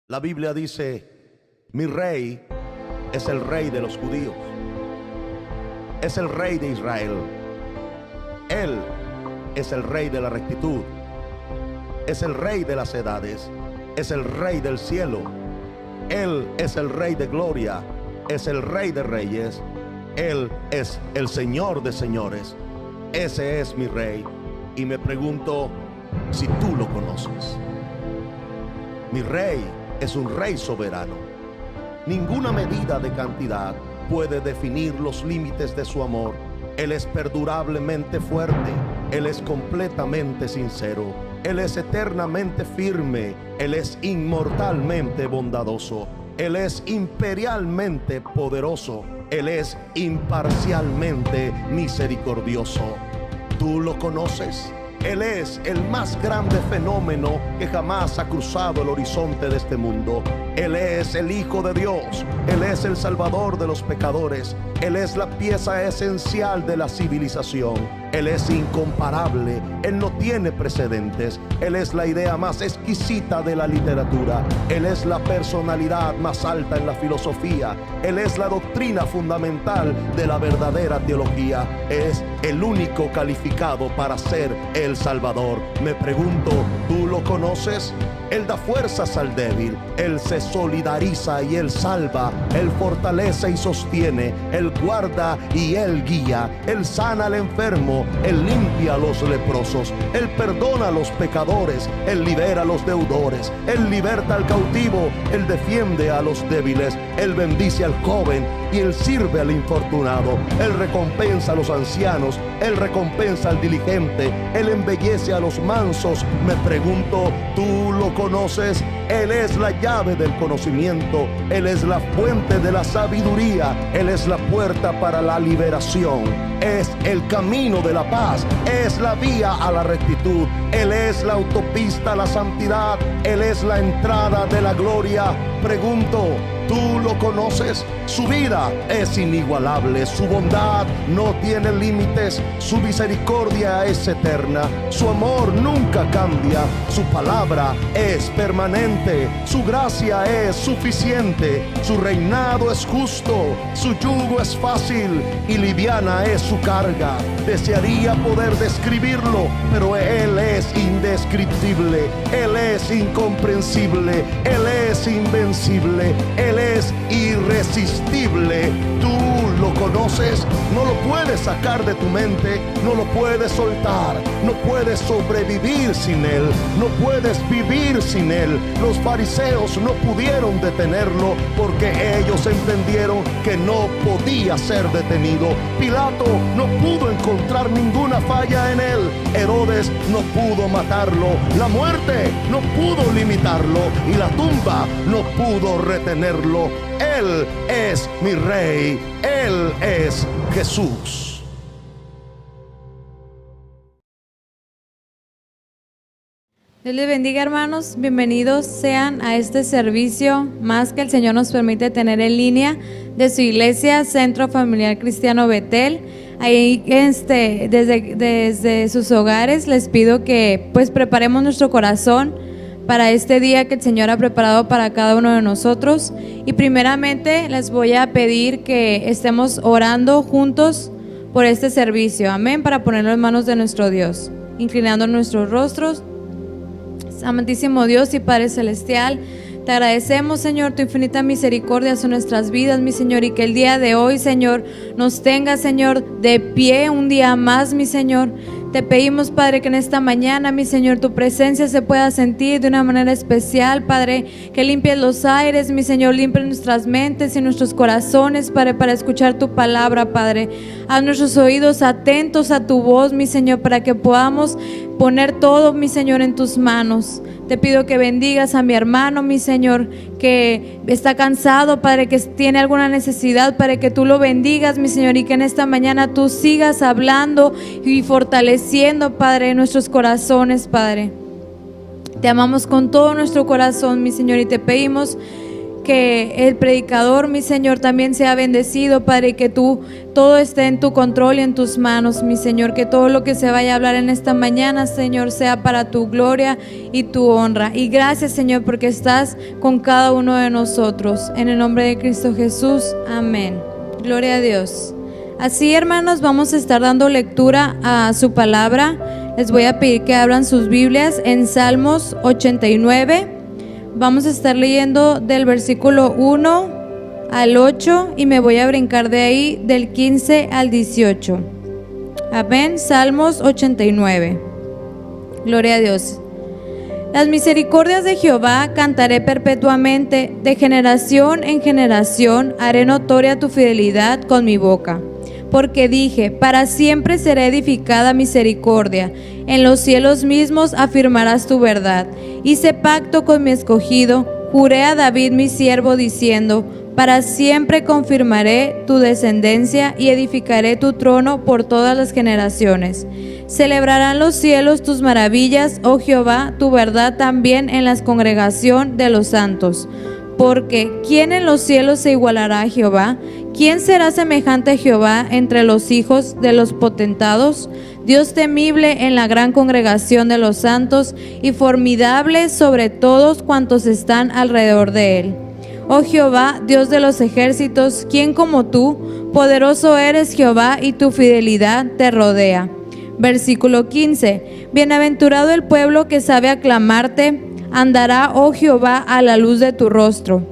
La Biblia dice: mi rey es el rey de los judíos, es el rey de Israel. Él es el rey de la rectitud, es el rey de las edades, es el rey del cielo. Él es el rey de gloria, es el rey de reyes. Él es el Señor de señores. Ese es mi rey. Y me pregunto si tú lo conoces. Mi rey es un rey soberano. Ninguna medida de cantidad puede definir los límites de su amor. Él es perdurablemente fuerte. Él es completamente sincero. Él es eternamente firme. Él es inmortalmente bondadoso. Él es imperialmente poderoso. Él es imparcialmente misericordioso. ¿Tú lo conoces? Él es el más grande fenómeno que jamás ha cruzado el horizonte de este mundo. Él es el Hijo de Dios. Él es el Salvador de los pecadores. Él es la pieza esencial de la civilización. Él es incomparable. Él no tiene precedentes. Él es la idea más exquisita de la literatura. Él es la personalidad más alta en la filosofía. Él es la doctrina fundamental de la verdadera teología. Es el único calificado para ser el Salvador. Me pregunto, ¿tú lo conoces? Él da fuerzas al débil. Él se solidariza y Él salva. Él fortalece y sostiene. Él guarda y Él guía. Él sana al enfermo. Él limpia a los leprosos. Él perdona a los pecadores. Él libera a los deudores. Él liberta al cautivo. Él defiende a los débiles. Él bendice al joven y Él sirve al infortunado. Él recompensa a los ancianos. Él recompensa al diligente. Él embellece a los mansos. Me pregunto, ¿tú lo conoces? Él es la llave del conocimiento. Él es la fuente de la sabiduría. Él es la puerta para la liberación. Es el camino de la paz. Es la vía a la rectitud. Él es la autopista a la santidad. Él es la entrada de la gloria. Pregunto, ¿tú lo conoces? Su vida es inigualable. Su bondad no tiene límites. Su misericordia es eterna. Su amor nunca cambia. Su palabra es permanente. Su gracia es suficiente. Su reinado es justo. Su yugo es fácil y liviana es su carga. Desearía poder describirlo, pero Él es indescriptible. Él es incomprensible. Él es invencible. Él es irresistible. ¿Tú lo conoces? No lo puedes sacar de tu mente. No lo puedes soltar. No puedes sobrevivir sin Él. No puedes vivir sin Él. Los fariseos no pudieron detenerlo porque ellos entendieron que no podía ser detenido. Pilato no pudo encontrar ninguna falla en Él. Herodes no pudo matarlo. La muerte no pudo limitarlo. Y la tumba no pudo retenerlo. Él es mi Rey. Él es Jesús. Dios les bendiga, hermanos. Bienvenidos sean a este servicio más que el Señor nos permite tener en línea de su iglesia, Centro Familiar Cristiano Betel. Ahí desde sus hogares les pido que pues preparemos nuestro corazón para este día que el Señor ha preparado para cada uno de nosotros. Y primeramente les voy a pedir que estemos orando juntos por este servicio. Amén, para ponerlo en manos de nuestro Dios, inclinando nuestros rostros. Amantísimo Dios y Padre Celestial, te agradecemos, Señor, tu infinita misericordia sobre nuestras vidas, mi Señor, y que el día de hoy, Señor, nos tenga, Señor, de pie un día más, mi Señor. Te pedimos, Padre, que en esta mañana, mi Señor, tu presencia se pueda sentir de una manera especial, Padre, que limpies los aires, mi Señor, limpie nuestras mentes y nuestros corazones, Padre, para escuchar tu palabra, Padre. Haz nuestros oídos atentos a tu voz, mi Señor, para que podamos poner todo, mi Señor, en tus manos. Te pido que bendigas a mi hermano, mi Señor, que está cansado, Padre, que tiene alguna necesidad, Padre, que tú lo bendigas, mi Señor, y que en esta mañana tú sigas hablando y fortaleciendo, Padre, nuestros corazones, Padre. Te amamos con todo nuestro corazón, mi Señor, y te pedimos que el predicador, mi Señor, también sea bendecido, Padre, y que todo esté en tu control y en tus manos, mi Señor, que todo lo que se vaya a hablar en esta mañana, Señor, sea para tu gloria y tu honra. Y gracias, Señor, porque estás con cada uno de nosotros. En el nombre de Cristo Jesús, amén. Gloria a Dios. Así, hermanos, vamos a estar dando lectura a su palabra. Les voy a pedir que abran sus Biblias en Salmos 89. Vamos a estar leyendo del versículo 1 al 8 y me voy a brincar de ahí del 15 al 18. Amén. Salmos 89. Gloria a Dios. Las misericordias de Jehová cantaré perpetuamente, de generación en generación haré notoria tu fidelidad con mi boca. Porque dije, para siempre será edificada misericordia, en los cielos mismos afirmarás tu verdad. Hice pacto con mi escogido, juré a David mi siervo diciendo, para siempre confirmaré tu descendencia y edificaré tu trono por todas las generaciones. Celebrarán los cielos tus maravillas, oh Jehová, tu verdad también en la congregación de los santos. Porque ¿quién en los cielos se igualará a Jehová? ¿Quién será semejante a Jehová entre los hijos de los potentados? Dios temible en la gran congregación de los santos y formidable sobre todos cuantos están alrededor de él. Oh Jehová, Dios de los ejércitos, ¿quién como tú? Poderoso eres Jehová y tu fidelidad te rodea. Versículo 15. Bienaventurado el pueblo que sabe aclamarte, andará, oh Jehová, a la luz de tu rostro.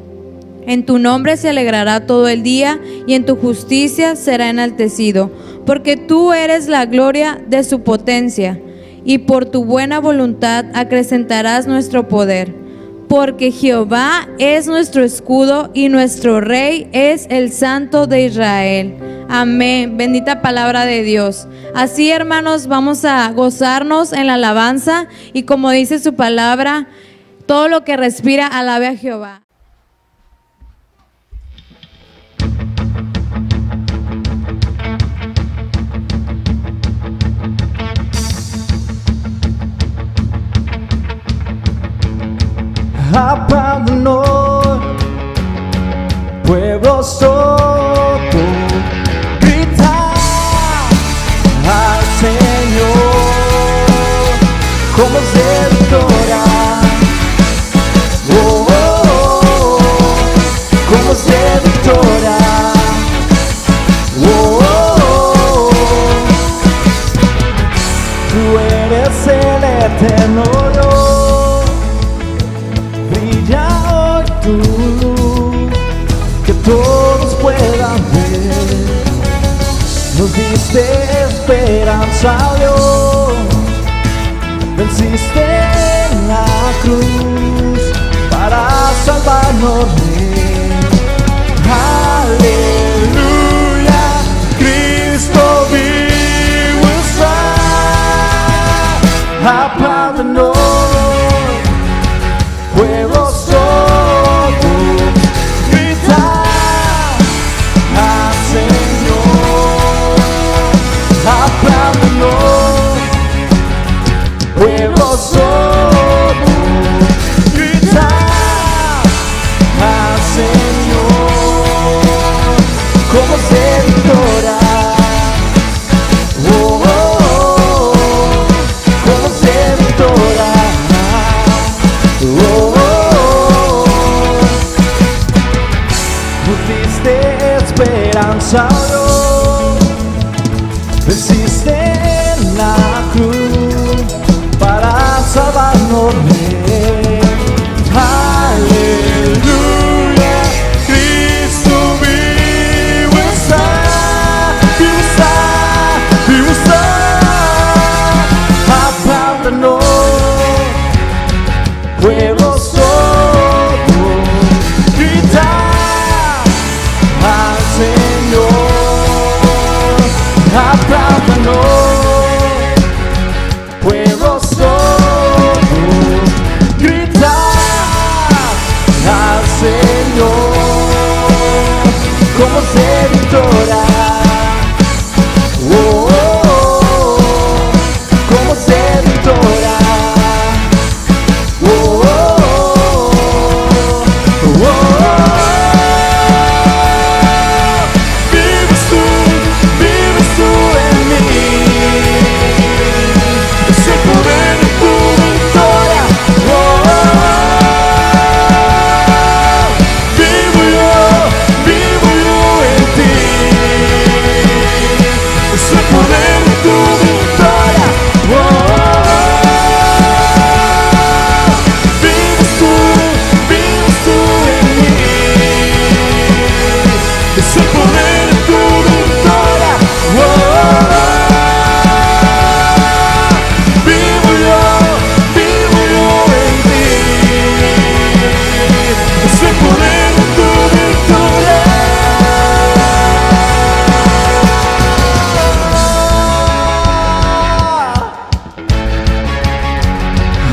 En tu nombre se alegrará todo el día y en tu justicia será enaltecido, porque tú eres la gloria de su potencia y por tu buena voluntad acrecentarás nuestro poder. Porque Jehová es nuestro escudo y nuestro rey es el Santo de Israel. Amén. Bendita palabra de Dios. Así, hermanos, vamos a gozarnos en la alabanza y como dice su palabra, todo lo que respira alabe a Jehová. Abandonó pueblo sordo, grita al Señor como de victoria. Oh, oh, oh, como de victoria. Oh, oh, oh, tú eres el eterno Dios. Brilla hoy tu luz, que todos puedan ver. Nos diste esperanza, Dios. Venciste en la cruz para salvarnos. Aleluya, Cristo vivo está. Abandonó pueblo sordo, grita al Señor. Abandonó pueblo sordo, grita al Señor como de victoria. Oh, oh, oh, como de victoria. Oh, oh, oh, nos diste esperanza, Dios. Venciste en la cruz para salvarnos.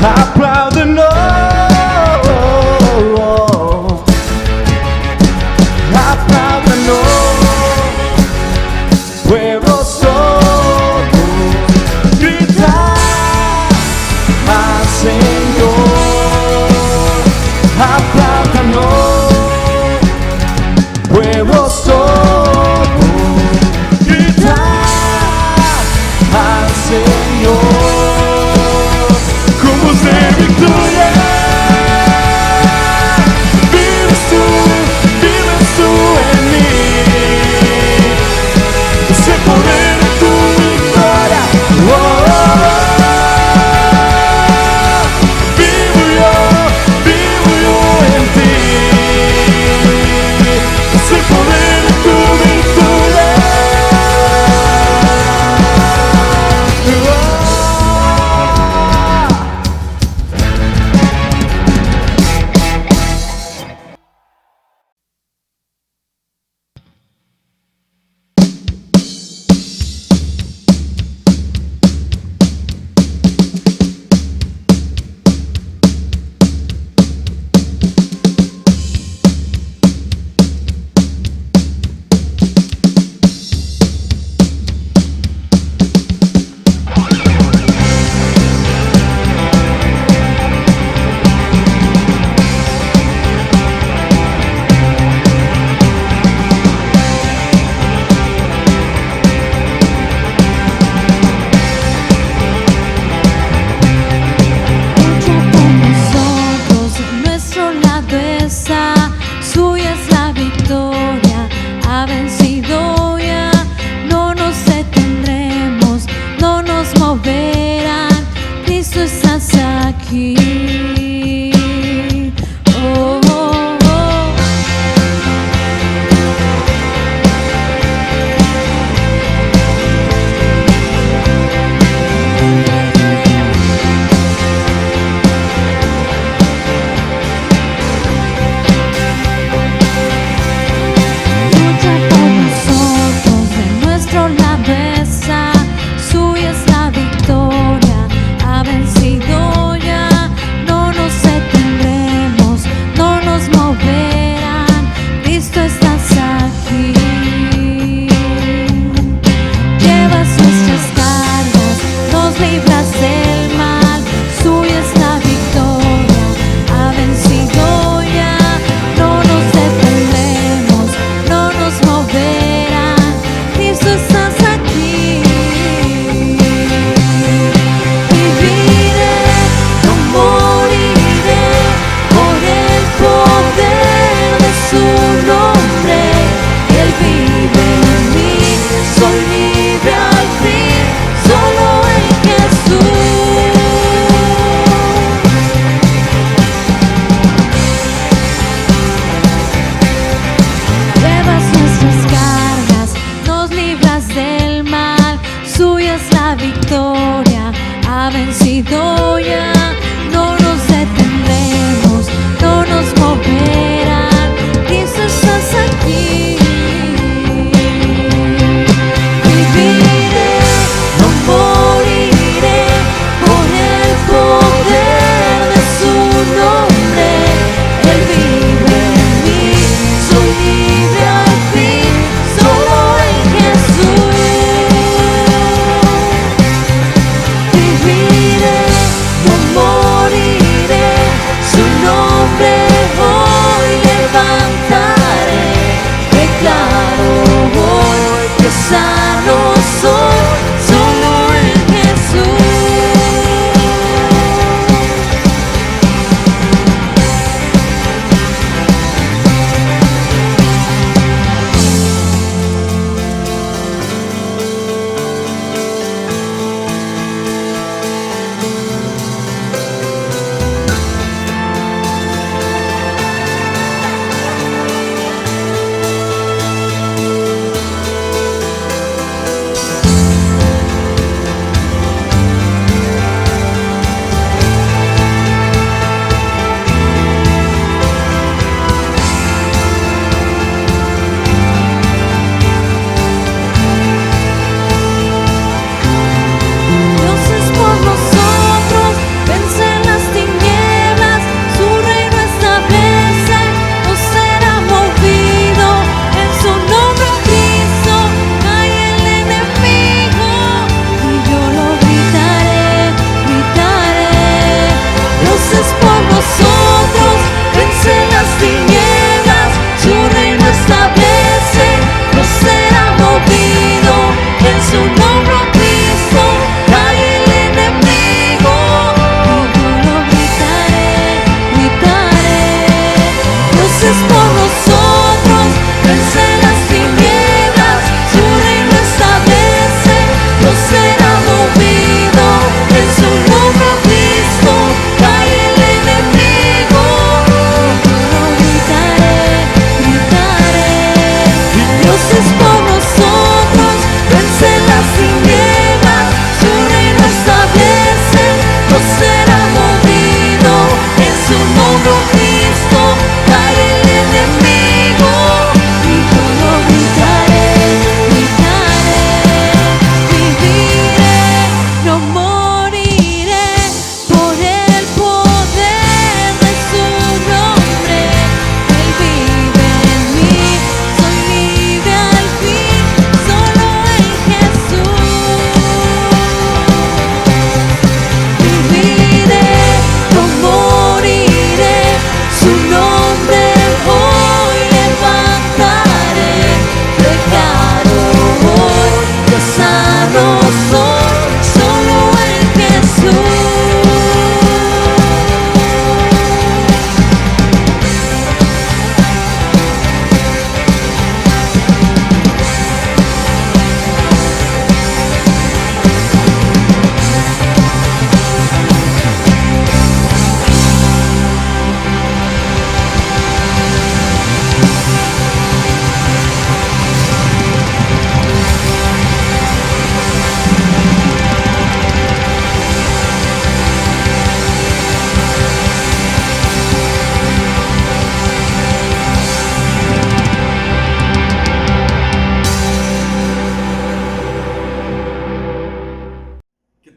Apláudenos, apláudenos, pueblo somos, gritar al Señor. Apláudenos, pueblo somos, gritar al Señor. Como de victoria, vives tú en mí. Ese poder de tu victoria, oh, oh, oh. Vivo yo en ti. Ese poder de tu victoria, oh.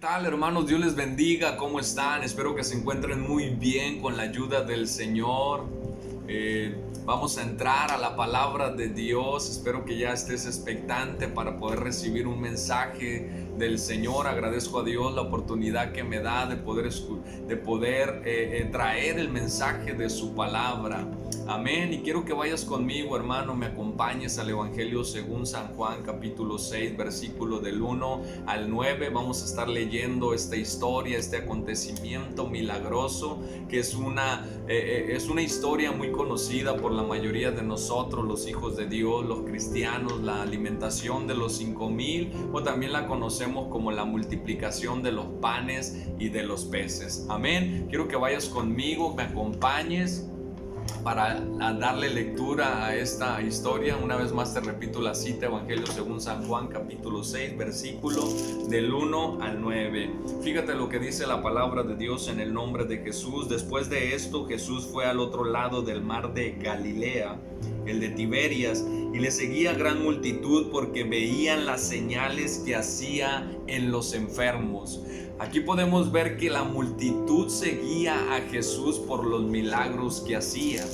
tal, hermanos? Dios les bendiga. ¿Cómo están? Espero que se encuentren muy bien con la ayuda del Señor. Vamos a entrar a la palabra de Dios. Espero que ya estés expectante para poder recibir un mensaje del Señor. Agradezco a Dios la oportunidad que me da de poder traer el mensaje de su palabra. Amén. Y quiero que vayas conmigo, hermano, me acompañes al Evangelio según San Juan, capítulo 6, versículo del 1 al 9. Vamos a estar leyendo esta historia, este acontecimiento milagroso, que es una historia muy conocida por la mayoría de nosotros, los hijos de Dios, los cristianos, la alimentación de los 5,000, o también la conocemos como la multiplicación de los panes y de los peces. Amén. Quiero que vayas conmigo, me acompañes para darle lectura a esta historia. Una vez más te repito la cita: Evangelio según San Juan, capítulo 6, versículo del 1 al 9. Fíjate lo que dice la palabra de Dios en el nombre de Jesús. Después de esto, Jesús fue al otro lado del mar de Galilea, el de Tiberias, y le seguía gran multitud porque veían las señales que hacía en los enfermos. Aquí podemos ver que la multitud seguía a Jesús por los milagros que hacía.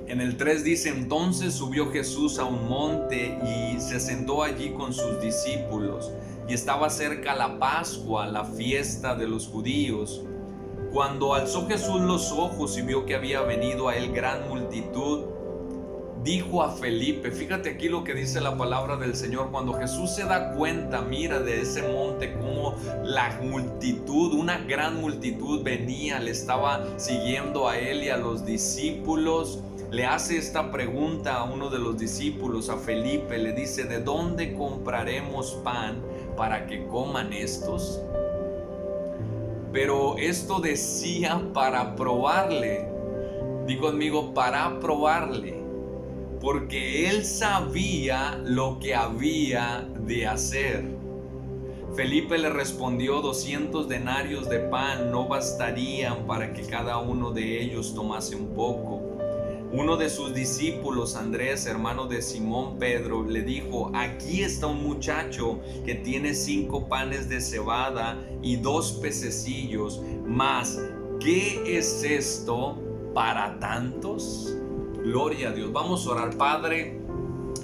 En el 3 dice: entonces subió Jesús a un monte y se sentó allí con sus discípulos, y estaba cerca la Pascua, la fiesta de los judíos. Cuando alzó Jesús los ojos y vio que había venido a él gran multitud, dijo a Felipe, fíjate aquí lo que dice la palabra del Señor, cuando Jesús se da cuenta, mira, de ese monte, como la multitud, una gran multitud venía, le estaba siguiendo a él y a los discípulos. Le hace esta pregunta a uno de los discípulos, a Felipe, le dice: ¿de dónde compraremos pan para que coman estos? Pero esto decía para probarle. Di conmigo: para probarle. Porque él sabía lo que había de hacer. Felipe le respondió: 200 denarios de pan no bastarían para que cada uno de ellos tomase un poco. Uno de sus discípulos, Andrés, hermano de Simón Pedro, le dijo: aquí está un muchacho que tiene 5 panes de cebada y 2 pececillos, mas ¿qué es esto para tantos? Gloria a Dios. Vamos a orar. Padre,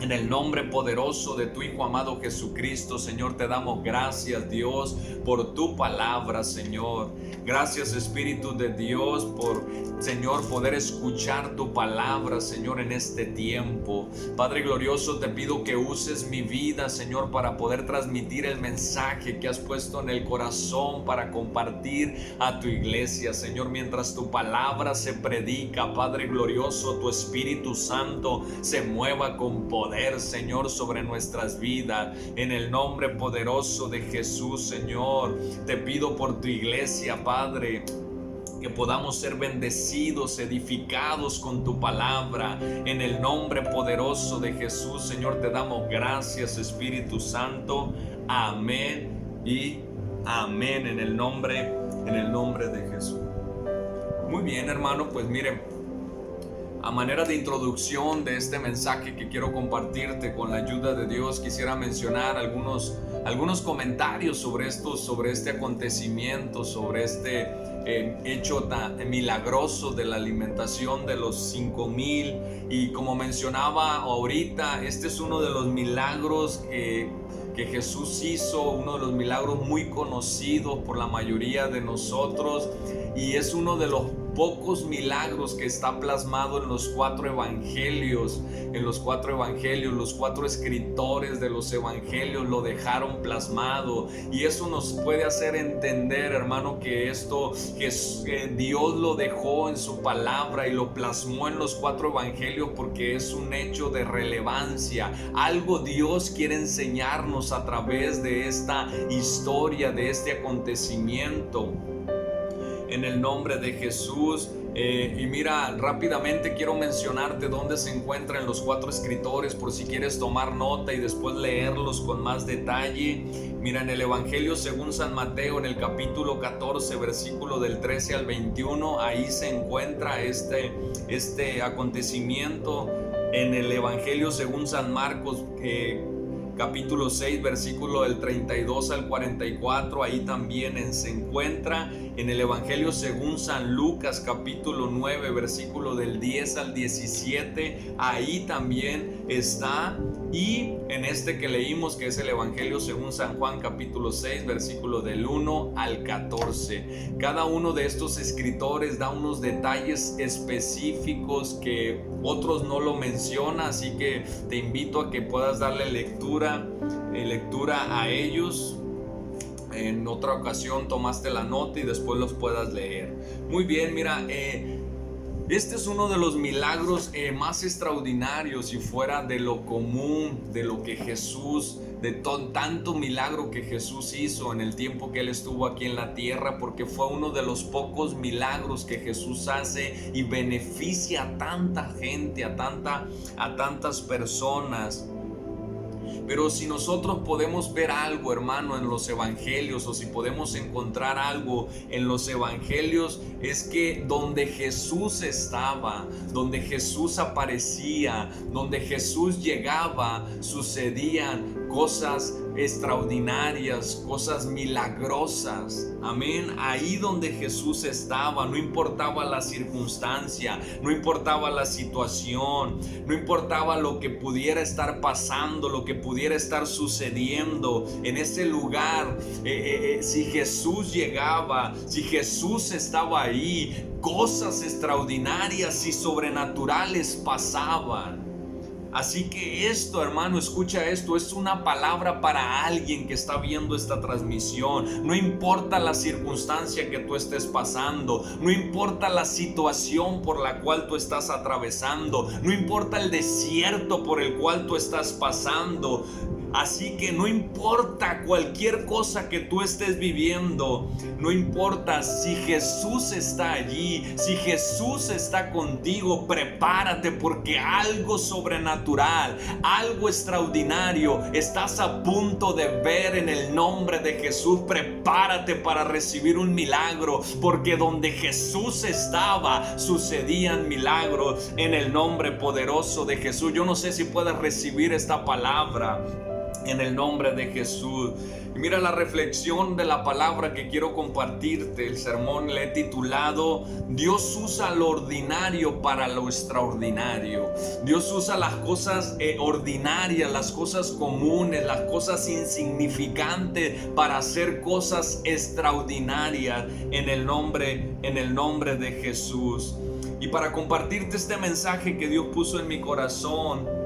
en el nombre poderoso de tu Hijo amado Jesucristo, Señor, te damos gracias, Dios, por tu palabra, Señor. Gracias, Espíritu de Dios, por, Señor, poder escuchar tu palabra, Señor, en este tiempo. Padre glorioso, te pido que uses mi vida, Señor, para poder transmitir el mensaje que has puesto en el corazón para compartir a tu iglesia, Señor. Mientras tu palabra se predica, Padre glorioso, tu Espíritu Santo se mueva con poder, Señor, sobre nuestras vidas. En el nombre poderoso de Jesús, Señor, te pido por tu iglesia, Padre, que podamos ser bendecidos, edificados con tu palabra. En el nombre poderoso de Jesús, Señor, te damos gracias, Espíritu Santo. Amén y amén, en el nombre de Jesús. Muy bien, hermano, pues miren, a manera de introducción de este mensaje que quiero compartirte con la ayuda de Dios, quisiera mencionar algunos comentarios sobre este acontecimiento, sobre este hecho tan milagroso de la alimentación de los 5,000. Y como mencionaba ahorita, este es uno de los milagros que Jesús hizo, uno de los milagros muy conocidos por la mayoría de nosotros, y es uno de los pocos milagros que está plasmado en los 4 evangelios. Los 4 escritores de los evangelios lo dejaron plasmado, y eso nos puede hacer entender, hermano, que Dios lo dejó en su palabra y lo plasmó en los 4 evangelios porque es un hecho de relevancia. Algo Dios quiere enseñarnos a través de esta historia, de este acontecimiento. En el nombre de Jesús. Y mira, rápidamente quiero mencionarte dónde se encuentran los 4 escritores, por si quieres tomar nota y después leerlos con más detalle. Mira, en el Evangelio según San Mateo, en el capítulo 14, versículo del 13 al 21, ahí se encuentra este acontecimiento. En el Evangelio según San Marcos, capítulo 6, versículo del 32 al 44, ahí también se encuentra. En el Evangelio según San Lucas, capítulo 9, versículo del 10 al 17, ahí también está. Y en este que leímos, que es el Evangelio según San Juan, capítulo 6, versículo del 1 al 14. Cada uno de estos escritores da unos detalles específicos que otros no lo mencionan, así que te invito a que puedas darle lectura a ellos. En otra ocasión tomaste la nota y después los puedas leer. Muy bien, mira, este es uno de los milagros más extraordinarios y fuera de lo común, de lo que Jesús, tanto milagro que Jesús hizo en el tiempo que Él estuvo aquí en la tierra, porque fue uno de los pocos milagros que Jesús hace y beneficia a tanta gente, a tantas personas. Pero si nosotros podemos ver algo, hermano, en los evangelios, o si podemos encontrar algo en los evangelios, es que donde Jesús estaba, donde Jesús aparecía, donde Jesús llegaba, sucedían cosas extraordinarias, cosas milagrosas. Amén. Ahí donde Jesús estaba, no importaba la circunstancia, no importaba la situación, no importaba lo que pudiera estar pasando, lo que pudiera estar sucediendo en ese lugar. Si Jesús llegaba, si Jesús estaba ahí, cosas extraordinarias y sobrenaturales pasaban. Así que esto, hermano, escucha esto, es una palabra para alguien que está viendo esta transmisión. No importa la circunstancia que tú estés pasando, no importa la situación por la cual tú estás atravesando, no importa el desierto por el cual tú estás pasando. Así que no importa cualquier cosa que tú estés viviendo, no importa si Jesús está allí, si Jesús está contigo, prepárate porque algo sobrenatural, algo extraordinario estás a punto de ver en el nombre de Jesús. Prepárate para recibir un milagro, porque donde Jesús estaba sucedían milagros en el nombre poderoso de Jesús. Yo no sé si puedes recibir esta palabra en el nombre de Jesús. Y mira la reflexión de la palabra que quiero compartirte. El sermón le he titulado Dios usa lo ordinario para lo extraordinario. Dios usa las cosas ordinarias, las cosas comunes, las cosas insignificantes para hacer cosas extraordinarias en el nombre de Jesús. Y para compartirte este mensaje que Dios puso en mi corazón,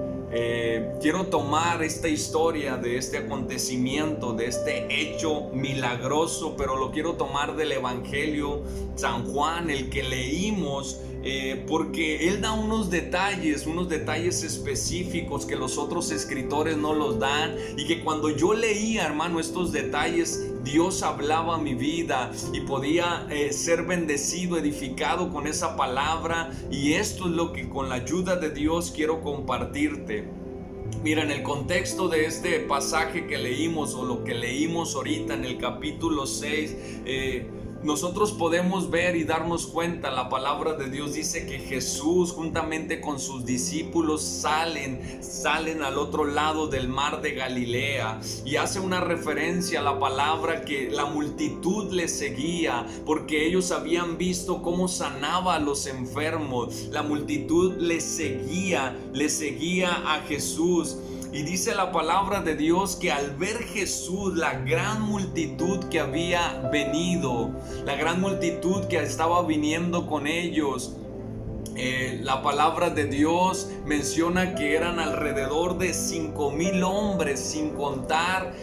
quiero tomar esta historia de este acontecimiento, de este hecho milagroso, pero lo quiero tomar del Evangelio San Juan, el que leímos, porque él da unos detalles específicos que los otros escritores no los dan, y que cuando yo leía, hermano, estos detalles, Dios hablaba a mi vida y podía ser bendecido, edificado con esa palabra. Y esto es lo que con la ayuda de Dios quiero compartirte. Mira, en el contexto de este pasaje que leímos, o lo que leímos ahorita en el capítulo 6, nosotros podemos ver y darnos cuenta. La palabra de Dios dice que Jesús juntamente con sus discípulos salen al otro lado del mar de Galilea, y hace una referencia a la palabra que la multitud le seguía porque ellos habían visto cómo sanaba a los enfermos. La multitud le seguía a Jesús. Y dice la palabra de Dios que al ver Jesús la gran multitud que había venido, la gran multitud que estaba viniendo con ellos, la palabra de Dios menciona que eran alrededor de 5,000 hombres, sin contar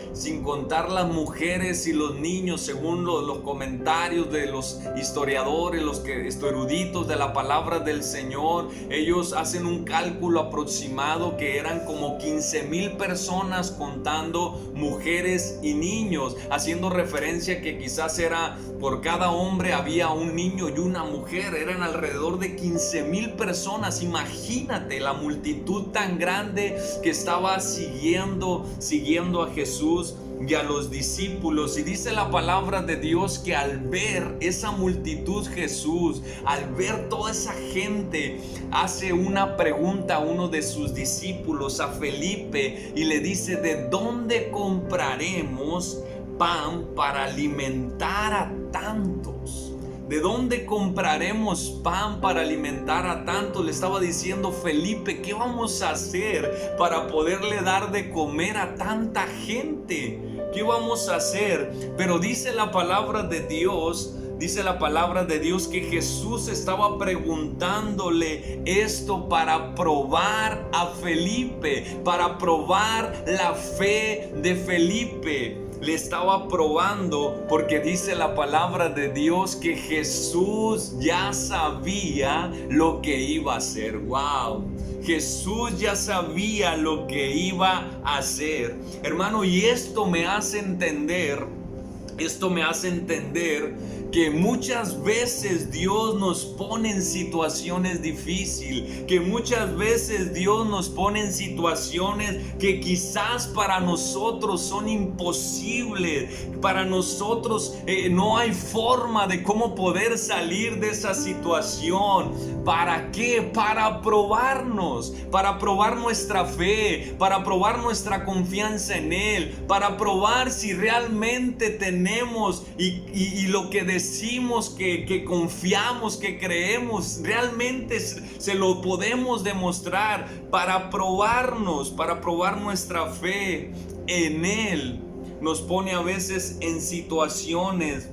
las mujeres y los niños, según los comentarios de los historiadores, los eruditos de la palabra del Señor. Ellos hacen un cálculo aproximado que eran como 15,000 personas, contando mujeres y niños, haciendo referencia que quizás era por cada hombre había un niño y una mujer. Eran alrededor de 15,000 personas. Imagínate la multitud tan grande que estaba siguiendo a Jesús. y a los discípulos. Y dice la palabra de Dios que al ver esa multitud, Jesús, al ver toda esa gente, hace una pregunta a uno de sus discípulos, a Felipe, y le dice: ¿de dónde compraremos pan para alimentar a tantos? ¿De dónde compraremos pan para alimentar a tantos? Le estaba diciendo Felipe, ¿qué vamos a hacer para poderle dar de comer a tanta gente? ¿Qué vamos a hacer? Pero dice la palabra de Dios que Jesús estaba preguntándole esto para probar a Felipe, para probar la fe de Felipe. Le estaba probando porque dice la palabra de Dios que Jesús ya sabía lo que iba a hacer. ¡Wow! Jesús ya sabía lo que iba a hacer. Hermano, y esto me hace entender que muchas veces Dios nos pone en situaciones difíciles, que muchas veces Dios nos pone en situaciones que quizás para nosotros son imposibles, para nosotros no hay forma de cómo poder salir de esa situación. ¿Para qué? Para probarnos, para probar nuestra fe, para probar nuestra confianza en Él, para probar si realmente tenemos y lo que decimos que confiamos, que creemos, realmente se lo podemos demostrar, para probarnos, para probar nuestra fe en Él. Nos pone a veces en situaciones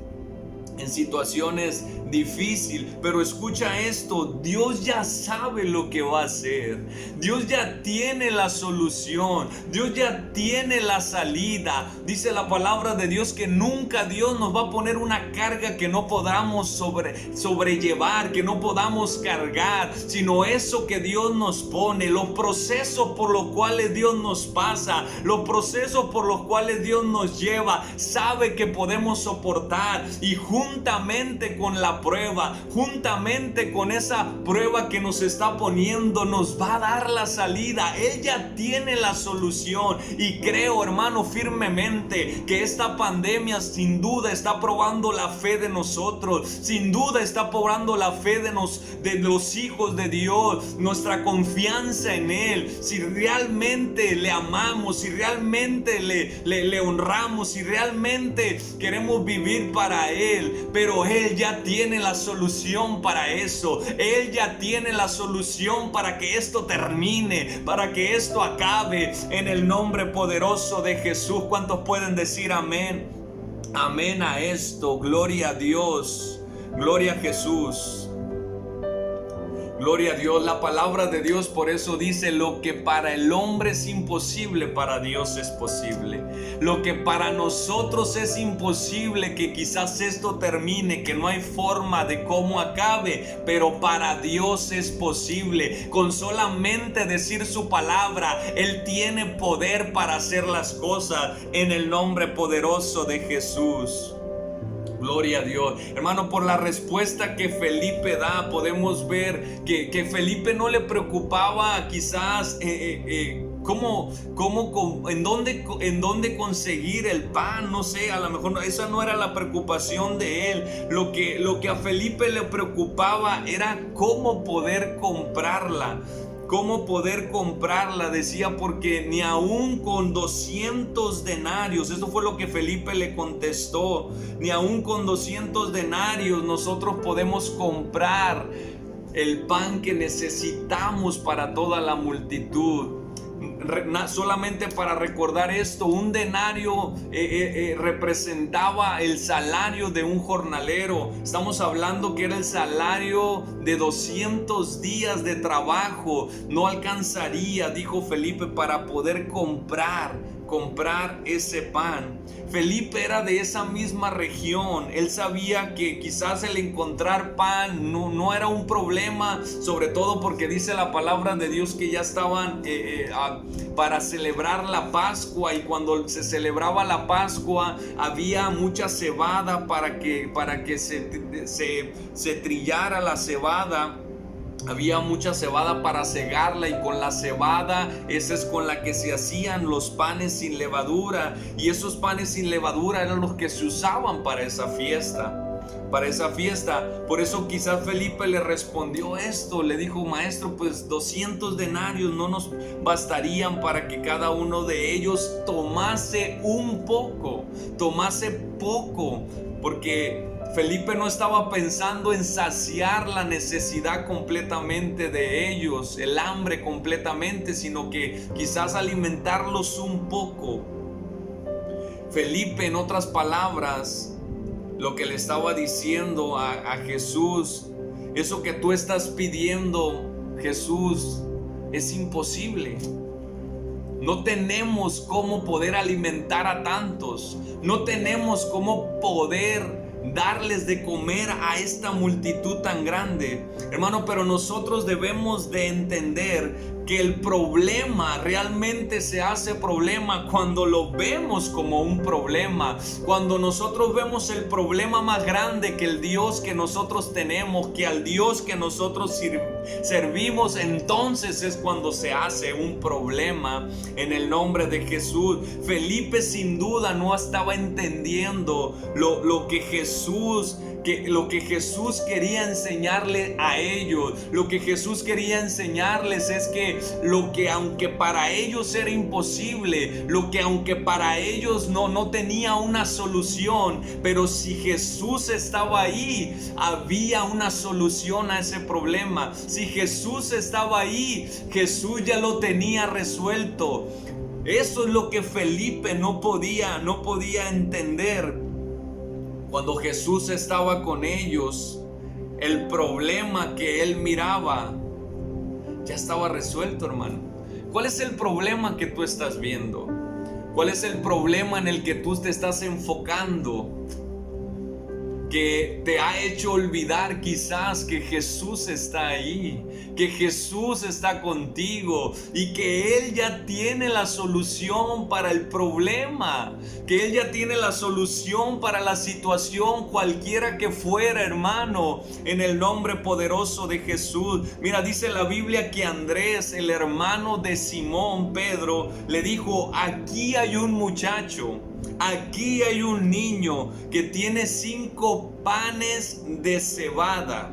difíciles, pero escucha esto: Dios ya sabe lo que va a hacer. Dios ya tiene la solución. Dios ya tiene la salida. Dice la palabra de Dios que nunca Dios nos va a poner una carga que no podamos sobrellevar, que no podamos cargar, sino eso que Dios nos pone, los procesos por los cuales Dios nos pasa, los procesos por los cuales Dios nos lleva, sabe que podemos soportar, y juntamente con la prueba, juntamente con esa prueba que nos está poniendo, nos va a dar la salida. Él ya tiene la solución, y creo, hermano, firmemente que esta pandemia sin duda está probando la fe de nosotros, sin duda está probando la fe de los hijos de Dios, nuestra confianza en Él, si realmente le amamos, si realmente le honramos, si realmente queremos vivir para Él. Pero Él ya tiene la solución para eso. Él ya tiene la solución para que esto termine, para que esto acabe, en el nombre poderoso de Jesús. ¿Cuántos pueden decir amén? Amén a esto. Gloria a Dios. Gloria a Jesús. Gloria a Dios. La palabra de Dios por eso dice: lo que para el hombre es imposible, para Dios es posible. Lo que para nosotros es imposible, que quizás esto termine, que no hay forma de cómo acabe, pero para Dios es posible. Con solamente decir su palabra, Él tiene poder para hacer las cosas, en el nombre poderoso de Jesús. Gloria a Dios. Hermano, por la respuesta que Felipe da, podemos ver que Felipe no le preocupaba quizás en dónde conseguir el pan. No sé, a lo mejor esa no era la preocupación de él. Lo que a Felipe le preocupaba era cómo poder comprarla. ¿Cómo poder comprarla? Decía, porque ni aún con 200 denarios, eso fue lo que Felipe le contestó, ni aún con 200 denarios nosotros podemos comprar el pan que necesitamos para toda la multitud. Solamente para recordar esto, un denario representaba el salario de un jornalero. Estamos hablando que era el salario de 200 días de trabajo. No alcanzaría, dijo Felipe, para poder comprar ese pan. Felipe era de esa misma región. Él sabía que quizás el encontrar pan no era un problema, sobre todo porque dice la palabra de Dios que ya estaban para celebrar la Pascua, y cuando se celebraba la Pascua había mucha cebada para que se trillara la cebada. Había mucha cebada para cegarla, y con la cebada esa es con la que se hacían los panes sin levadura, y esos panes sin levadura eran los que se usaban para esa fiesta. Por eso quizás Felipe le respondió esto, le dijo: maestro, pues 200 denarios no nos bastarían para que cada uno de ellos tomase poco, porque Felipe no estaba pensando en saciar la necesidad completamente de ellos, el hambre completamente, sino que quizás alimentarlos un poco. Felipe, en otras palabras, lo que le estaba diciendo a Jesús: eso que tú estás pidiendo, Jesús, es imposible. No tenemos cómo poder alimentar a tantos. No tenemos cómo poder darles de comer a esta multitud tan grande. Hermano, pero nosotros debemos de entender que el problema realmente se hace problema cuando lo vemos como un problema. Cuando nosotros vemos el problema más grande que el Dios que nosotros tenemos, que al Dios que nosotros servimos, entonces es cuando se hace un problema en el nombre de Jesús. Felipe sin duda no estaba entendiendo lo que Jesús quería enseñarle a ellos. Lo que Jesús quería enseñarles es que lo que aunque para ellos era imposible, lo que aunque para ellos no tenía una solución, pero si Jesús estaba ahí, había una solución a ese problema. Si Jesús estaba ahí, Jesús ya lo tenía resuelto. Eso es lo que Felipe no podía entender. Cuando Jesús estaba con ellos, el problema que él miraba ya estaba resuelto, hermano. ¿Cuál es el problema que tú estás viendo? ¿Cuál es el problema en el que tú te estás enfocando, que te ha hecho olvidar quizás que Jesús está ahí, que Jesús está contigo y que Él ya tiene la solución para el problema, que Él ya tiene la solución para la situación cualquiera que fuera, hermano, en el nombre poderoso de Jesús? Mira, dice la Biblia que Andrés, el hermano de Simón Pedro, le dijo: aquí hay un muchacho, aquí hay un niño que tiene 5 panes de cebada.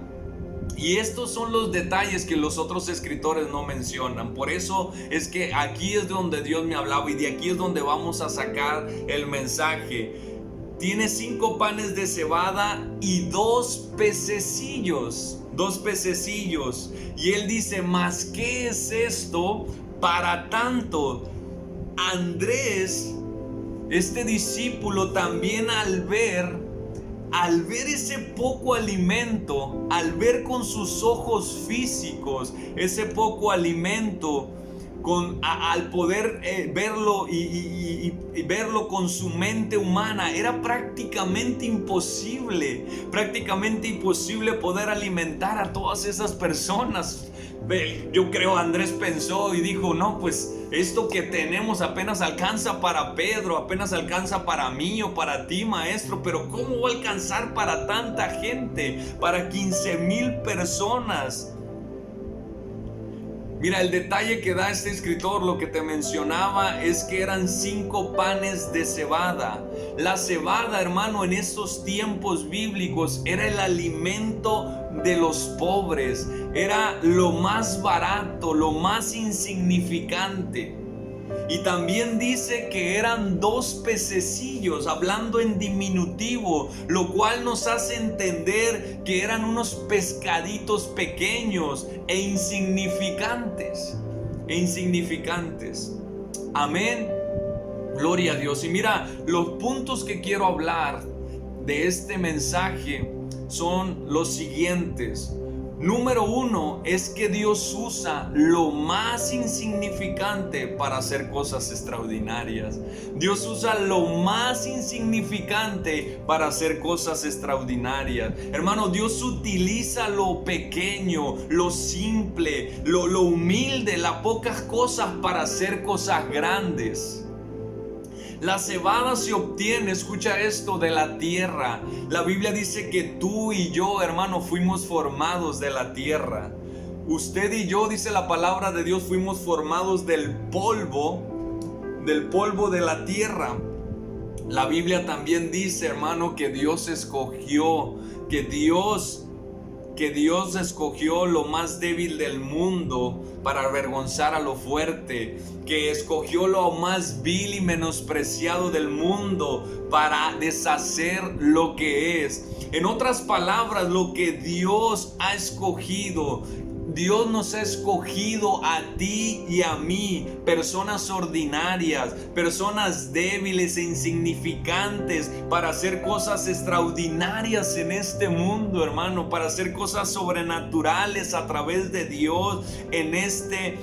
Y estos son los detalles que los otros escritores no mencionan. Por eso es que aquí es donde Dios me hablaba, y de aquí es donde vamos a sacar el mensaje. Tiene 5 panes de cebada y 2 pececillos. 2 pececillos. Y él dice: ¿mas qué es esto para tanto? Andrés, este discípulo, también al ver ese poco alimento, al ver con sus ojos físicos ese poco alimento, al poder verlo y verlo con su mente humana, era prácticamente imposible poder alimentar a todas esas personas. Yo creo Andrés pensó y dijo: no, pues esto que tenemos apenas alcanza para Pedro, apenas alcanza para mí o para ti, maestro, pero ¿cómo va a alcanzar para tanta gente? Para 15,000 personas. Mira, el detalle que da este escritor, lo que te mencionaba, es que eran 5 panes de cebada. La cebada, hermano, en estos tiempos bíblicos era el alimento de los pobres. Era lo más barato, lo más insignificante. Y también dice que eran 2 pececillos, hablando en diminutivo, lo cual nos hace entender que eran unos pescaditos pequeños e insignificantes. Amén. Gloria a Dios. Y mira, los puntos que quiero hablar de este mensaje son los siguientes. Número 1 es que Dios usa lo más insignificante para hacer cosas extraordinarias. Dios usa lo más insignificante para hacer cosas extraordinarias. Hermano, Dios utiliza lo pequeño, lo simple, lo humilde, las pocas cosas para hacer cosas grandes. La cebada se obtiene, escucha esto, de la tierra. La Biblia dice que tú y yo, hermano, fuimos formados de la tierra. Usted y yo, dice la palabra de Dios, fuimos formados del polvo de la tierra. La Biblia también dice, hermano, que Dios escogió, que Dios escogió lo más débil del mundo para avergonzar a lo fuerte, que escogió lo más vil y menospreciado del mundo para deshacer lo que es. En otras palabras, lo que Dios ha escogido, Dios nos ha escogido a ti y a mí, personas ordinarias, personas débiles e insignificantes, para hacer cosas extraordinarias en este mundo, hermano, para hacer cosas sobrenaturales a través de Dios en este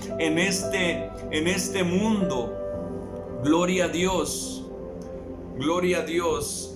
mundo. Gloria a Dios. Gloria a Dios.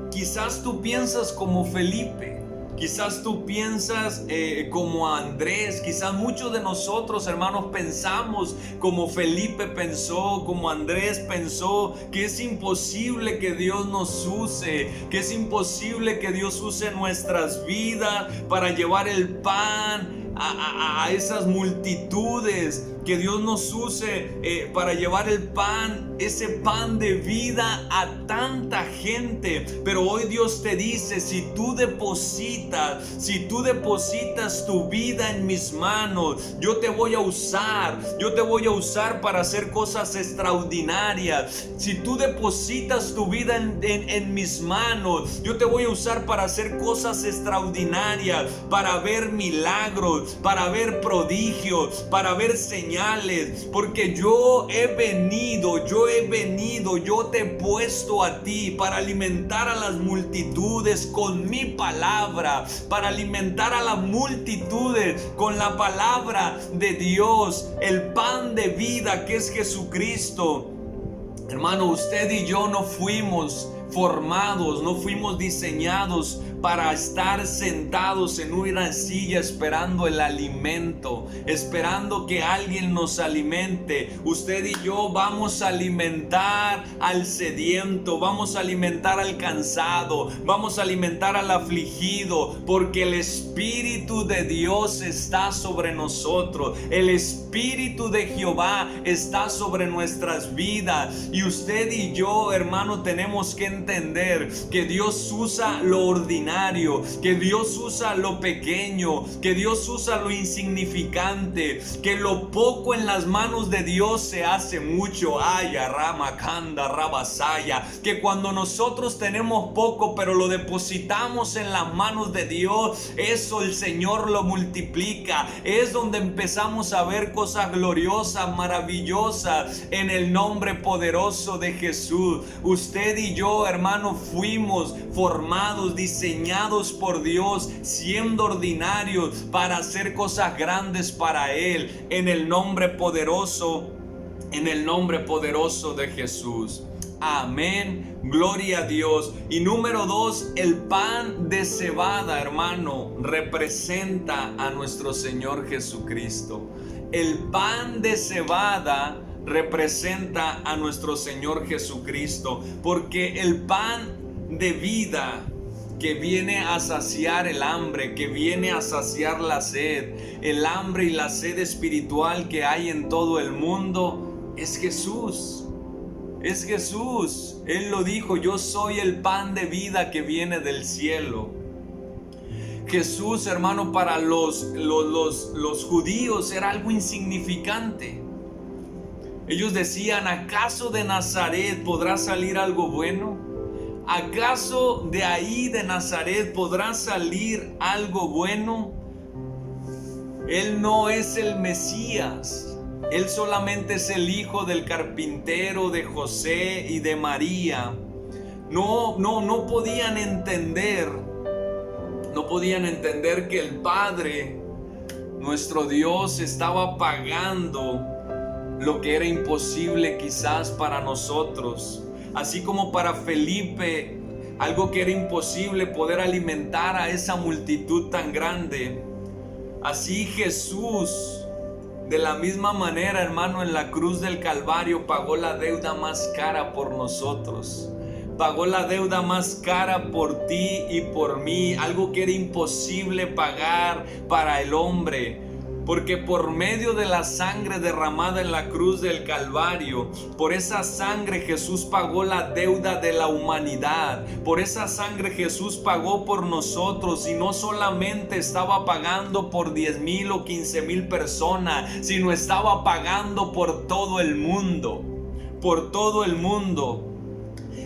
Quizás tú piensas como Felipe. Quizás tú piensas como Andrés. Quizás muchos de nosotros, hermanos, pensamos como Felipe pensó, como Andrés pensó, que es imposible que Dios nos use, que es imposible que Dios use nuestras vidas para llevar el pan a esas multitudes, que Dios nos use para llevar el pan, ese pan de vida a tanta gente. Pero hoy Dios te dice, si tú depositas tu vida en mis manos, yo te voy a usar para hacer cosas extraordinarias. Si tú depositas tu vida en mis manos, yo te voy a usar para hacer cosas extraordinarias, para ver milagros, para ver prodigios, para ver señales, porque yo te he puesto a ti para alimentar a las multitudes con mi palabra, para alimentar a las multitudes con la palabra de Dios, el pan de vida que es Jesucristo. Hermano, usted y yo no fuimos formados, no fuimos diseñados para estar sentados en una silla esperando el alimento, esperando que alguien nos alimente. Usted y yo vamos a alimentar al sediento, vamos a alimentar al cansado, vamos a alimentar al afligido, porque el Espíritu de Dios está sobre nosotros. El Espíritu de Jehová está sobre nuestras vidas. Y usted y yo, hermano, tenemos que entender que Dios usa lo ordinario, que Dios usa lo pequeño, que Dios usa lo insignificante, que lo poco en las manos de Dios se hace mucho. Aya, rama, kanda, rabasaya. Que cuando nosotros tenemos poco, pero lo depositamos en las manos de Dios, eso el Señor lo multiplica. Es donde empezamos a ver cosas gloriosas, maravillosas, en el nombre poderoso de Jesús. Usted y yo, hermano, fuimos formados, diseñados por Dios, siendo ordinarios para hacer cosas grandes para Él, en el nombre poderoso de Jesús. Amén, gloria a Dios. Y número 2, el pan de cebada, hermano, representa a nuestro Señor Jesucristo. El pan de cebada representa a nuestro Señor Jesucristo, porque el pan de vida que viene a saciar el hambre, que viene a saciar la sed, el hambre y la sed espiritual que hay en todo el mundo, es Jesús. Es Jesús. Él lo dijo: yo soy el pan de vida que viene del cielo. Jesús, hermano, para los judíos era algo insignificante. Ellos decían: ¿acaso de Nazaret podrá salir algo bueno? ¿Acaso de ahí de Nazaret podrá salir algo bueno? Él no es el Mesías. Él solamente es el hijo del carpintero, de José y de María. No podían entender. No podían entender que el Padre, nuestro Dios, estaba pagando lo que era imposible quizás para nosotros. Así como para Felipe, algo que era imposible, poder alimentar a esa multitud tan grande. Así Jesús, de la misma manera, hermano, en la cruz del Calvario pagó la deuda más cara por nosotros. pagó la deuda más cara por ti y por mí, algo que era imposible pagar para el hombre. Porque por medio de la sangre derramada en la cruz del Calvario, por esa sangre Jesús pagó la deuda de la humanidad. Por esa sangre Jesús pagó por nosotros, y no solamente estaba pagando por 10,000 o 15,000 personas, sino estaba pagando por todo el mundo. Por todo el mundo.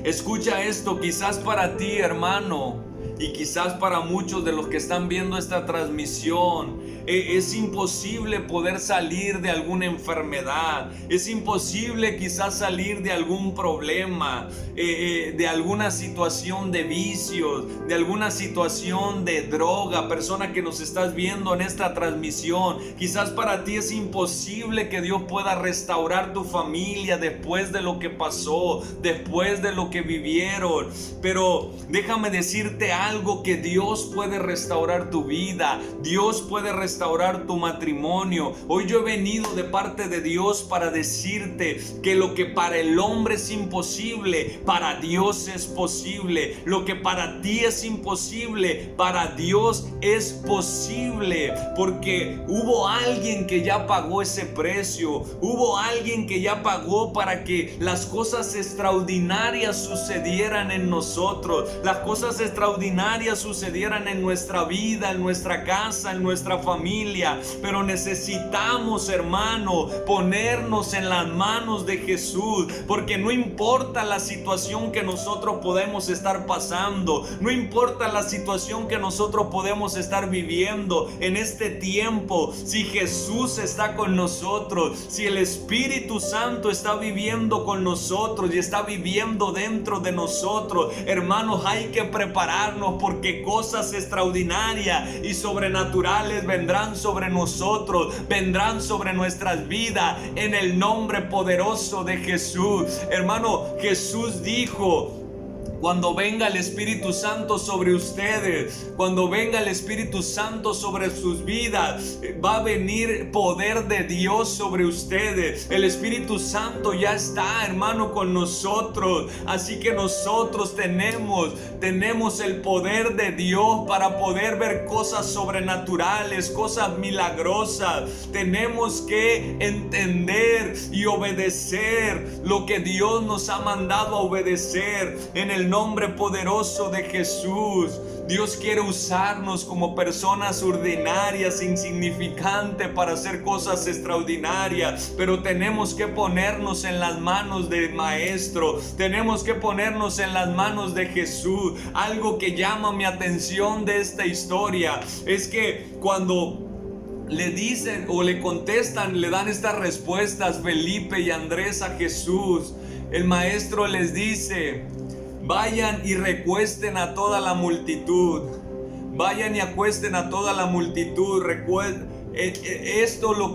Escucha esto, quizás para ti, hermano, y quizás para muchos de los que están viendo esta transmisión, es imposible poder salir de alguna enfermedad, es imposible quizás salir de algún problema, de alguna situación de vicios, de alguna situación de droga. Persona que nos estás viendo en esta transmisión, quizás para ti es imposible que Dios pueda restaurar tu familia después de lo que pasó, después de lo que vivieron. Pero déjame decirte algo, que Dios puede restaurar tu vida, Dios puede restaurar tu matrimonio. Hoy yo he venido de parte de Dios para decirte que lo que para el hombre es imposible, para Dios es posible. Lo que para ti es imposible, para Dios es posible, porque hubo alguien que ya pagó ese precio, hubo alguien que ya pagó para que las cosas extraordinarias sucedieran en nosotros, las cosas extraordinarias sucedieran en nuestra vida, en nuestra casa, en nuestra familia. Pero necesitamos, hermano, ponernos en las manos de Jesús, porque no importa la situación que nosotros podemos estar pasando, no importa la situación que nosotros podemos estar viviendo en este tiempo, si Jesús está con nosotros, si el Espíritu Santo está viviendo con nosotros y está viviendo dentro de nosotros, hermanos, hay que prepararnos, porque cosas extraordinarias y sobrenaturales vendrán sobre nosotros, vendrán sobre nuestras vidas, en el nombre poderoso de Jesús. Hermano, Jesús dijo: cuando venga el Espíritu Santo sobre ustedes, cuando venga el Espíritu Santo sobre sus vidas, va a venir poder de Dios sobre ustedes. El Espíritu Santo ya está, hermano, con nosotros. Así que nosotros tenemos el poder de Dios para poder ver cosas sobrenaturales, cosas milagrosas. Tenemos que entender y obedecer lo que Dios nos ha mandado a obedecer en el nombre poderoso de Jesús. Dios quiere usarnos como personas ordinarias, insignificantes, para hacer cosas extraordinarias, pero tenemos que ponernos en las manos del Maestro, tenemos que ponernos en las manos de Jesús. Algo que llama mi atención de esta historia es que cuando le dicen o le contestan, le dan estas respuestas Felipe y Andrés a Jesús, el Maestro les dice: vayan y recuesten a toda la multitud. Vayan y acuesten a toda la multitud. Esto lo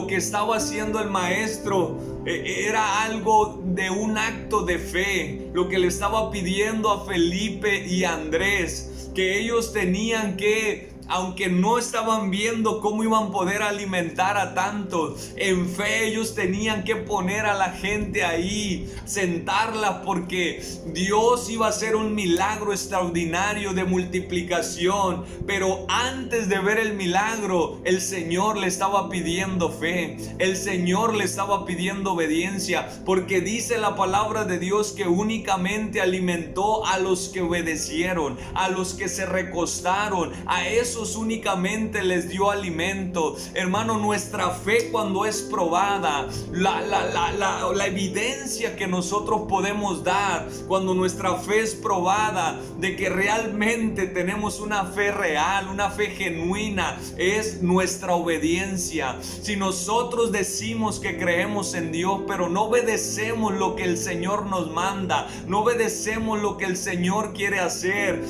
que estaba haciendo el Maestro era algo de un acto de fe. Lo que le estaba pidiendo a Felipe y a Andrés, que ellos tenían que, aunque no estaban viendo cómo iban a poder alimentar a tantos, en fe ellos tenían que poner a la gente ahí, sentarla, porque Dios iba a hacer un milagro extraordinario de multiplicación. Pero antes de ver el milagro, el Señor le estaba pidiendo fe, el Señor le estaba pidiendo obediencia, porque dice la palabra de Dios que únicamente alimentó a los que obedecieron, a los que se recostaron, a esos únicamente les dio alimento. Hermano, nuestra fe, cuando es probada, la evidencia que nosotros podemos dar cuando nuestra fe es probada de que realmente tenemos una fe real, una fe genuina, es nuestra obediencia. Si nosotros decimos que creemos en Dios, pero no obedecemos lo que el Señor nos manda, no obedecemos lo que el Señor quiere hacer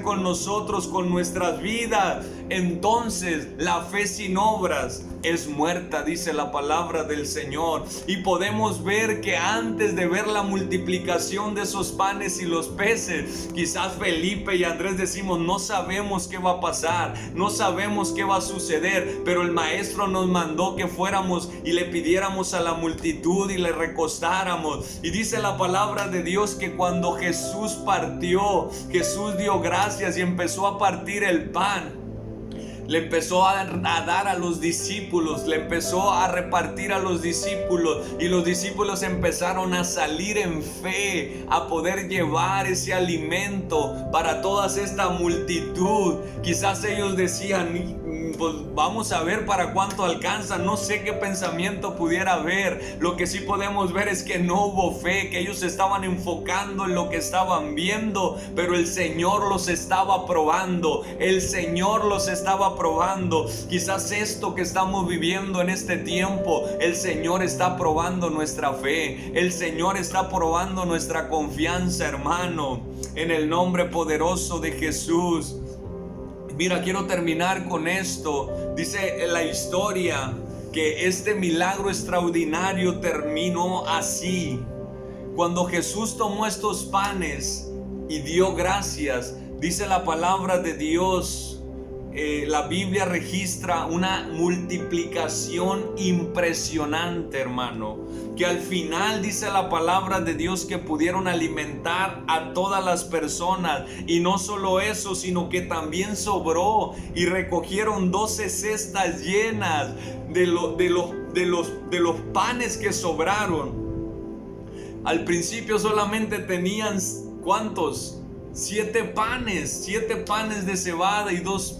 con nosotros, con nuestras vidas, entonces la fe sin obras es muerta, dice la palabra del Señor. Y podemos ver que antes de ver la multiplicación de esos panes y los peces, quizás Felipe y Andrés decimos, no sabemos qué va a pasar, no sabemos qué va a suceder, pero el maestro nos mandó que fuéramos y le pidiéramos a la multitud y le recostáramos. Y dice la palabra de Dios que cuando Jesús partió, Jesús dio gracias y empezó a partir el pan. Le empezó a dar a los discípulos, le empezó a repartir a los discípulos, y los discípulos empezaron a salir en fe, a poder llevar ese alimento para toda esta multitud. Quizás ellos decían, pues vamos a ver para cuánto alcanza. No sé qué pensamiento pudiera haber. Lo que sí podemos ver es que no hubo fe, que ellos estaban enfocando en lo que estaban viendo, pero el Señor los estaba probando. El Señor los estaba probando. Quizás esto que estamos viviendo en este tiempo, el Señor está probando nuestra fe. El Señor está probando nuestra confianza, hermano, en el nombre poderoso de Jesús. Mira, quiero terminar con esto. Dice la historia que este milagro extraordinario terminó así. Cuando Jesús tomó estos panes y dio gracias, dice la palabra de Dios, la Biblia registra una multiplicación impresionante, hermano, que al final dice la palabra de Dios que pudieron alimentar a todas las personas. Y no solo eso, sino que también sobró y recogieron 12 cestas llenas de los panes que sobraron. Al principio solamente tenían, ¿cuántos? 7 panes de cebada y 2